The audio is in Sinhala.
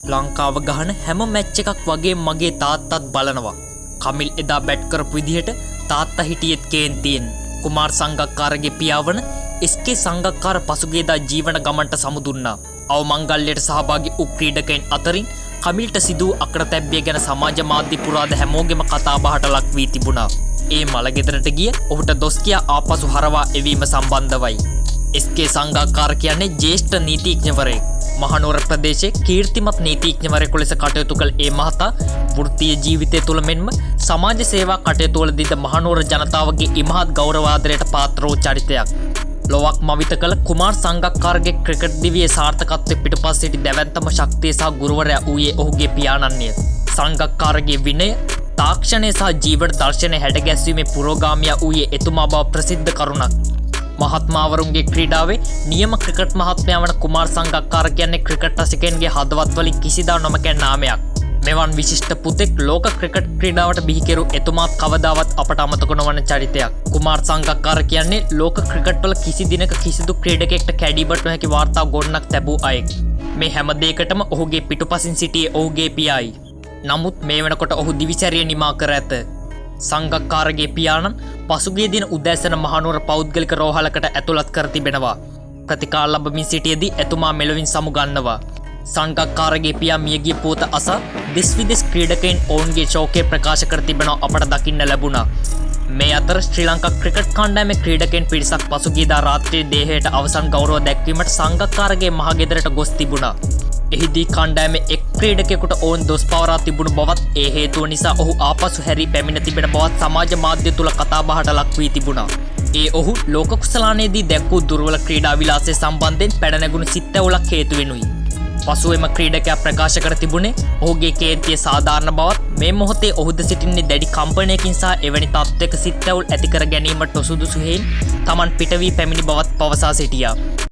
ලංකාව ගහන හැම මැච් එකක් වගේ මගේ තාත්තත් බලනවා. කමිල් එදා බැට් කරපු විදිහට තාත්තා හිටියෙත් කේන්තියෙන්. කුමාර් සංගක්කාරගේ පියාවන එස්.කේ. සංගක්කාර පසුගියදා ජීවන ගමන්ට සමුදුන්නා. අවමංගල්‍යයට සහභාගී වූ ක්‍රීඩකයන් අතරින් කමිල්ට සිදු අකරතැබ්බිය ගැන සමාජ මාධ්‍ය පුරාද හැමෝගෙම කතාබහට ලක් වී තිබුණා. ඒ මළගෙදරට ගිය ඔහුට දොස් කියා ආපසු හරවා එවීම සම්බන්ධවයි. එස්.කේ. සංගක්කාර කියන්නේ ජ්‍යෙෂ්ඨ නීතිඥවරයෙක්. මහනුවර ප්‍රදේශයේ කීර්තිමත් නීතිඥවරයෙකු ලෙස කටයුතු කළ ඒ මහතා වෘත්තීය ජීවිතය තුළ මෙන්ම සමාජ සේවා කටයුතු වලදීද මහනුවර ජනතාවගේ ඉමහත් ගෞරවාදරයට පාත්‍ර වූ චරිතයක්. ලොවක් මවිත කළ කුමාර් සංගක්කාරගේ ක්‍රිකට් දිවියේ සාර්ථකත්වය පිටුපස් සිටි දැවැන්තම ශක්තිය සහ ගුරුවරයා වූයේ ඔහුගේ පියාණන්ය. සංගක්කාරගේ විනය, තාක්ෂණය සහ ජීවන දර්ශනය හැඩගැස්වීමේ පුරෝගාමියා වූයේ එතුමා බව ප්‍රසිද්ධ කරුණක්. මහත්මාවරුන්ගේ ක්‍රීඩාවේ නියම ක්‍රිකට් මහත්මයා වන කුමාර් සංගක්කාර කියන්නේ ක්‍රිකට් රසිකයන්ගේ හදවත් වලින් කිසිදා නොමැකෙන නාමයක්. මෙවන් විශිෂ්ට පුතෙක් ලෝක ක්‍රිකට් ක්‍රීඩාවට බිහිකෙරු එතුමාත් කවදාවත් අපට අමතක නොවන චරිතයක්. කුමාර් සංගක්කාර කියන්නේ ලෝක ක්‍රිකට් වල කිසි දිනක කිසිදු ක්‍රීඩකයෙක්ට කැඩීමට නොහැකි වාර්තා ගොන්නක් තැබූ අයෙක්. මේ හැම දෙයකටම ඔහුගේ පිටුපසින් සිටියේ ඔහුගේ පියායි. නමුත් මේ වෙනකොට ඔහු දිවිචැරිය නිමා කර ඇත. සංගක්කාරගේ පියාණන් පසුගිය දින උදෑසන මහනුවර පෞද්ගලික රෝහලකට ඇතුළත් කර තිබෙනවා. ප්‍රතිකාර ලබමින් සිටියේදී එතුමා මෙලොවින් සමුගන්නවා. සංගක්කාරගේ පියා මියගිය පුවත අසා දෙස් විදෙස් ක්‍රීඩකයන් ඔවුන්ගේ ශෝකය ප්‍රකාශ කර තිබෙනවා අපට දකින්න ලැබුණා. මේ අතර ශ්‍රී ලංකා ක්‍රිකට් කණ්ඩායමේ ක්‍රීඩකයන් පිරිසක් පසුගියදා රාත්‍රියේ දේහයට අවසන් ගෞරව දැක්වීමට සංගක්කාරගේ මහගෙදරට ගොස් තිබුණා. එහිදී කණ්ඩායමේ එක් ක්‍රීඩකයෙකුට ඔවුන් දොස් පවරා තිබුණු බවත් ඒ හේතුව නිසා ඔහු ආපසු හැරී පැමිණ තිබෙන බවත් සමාජ මාධ්‍ය තුල කතාබහට ලක් වී තිබුණා. ඒ ඔහු ලෝක කුසලානයේදී දැක්වූ දුර්වල ක්‍රීඩා විලාසය සම්බන්ධයෙන් පැන නැගුණු සිත්ඇවුලක් හේතු වෙනුයි. පසුවෙම ක්‍රීඩකයා ප්‍රකාශ කර තිබුණේ ඔහුගේ කේන්තිය සාධාරණ බවත් මේ මොහොතේ ඔහුද සිටින්නේ දැඩි කම්පනයකින් සහ එවැනි තත්ත්වයක සිත්ඇවුල් ඇති කර ගැනීමට නොසුදුසු හේයින් Taman පිට වී පැමිණි බවත් පවසා සිටියා.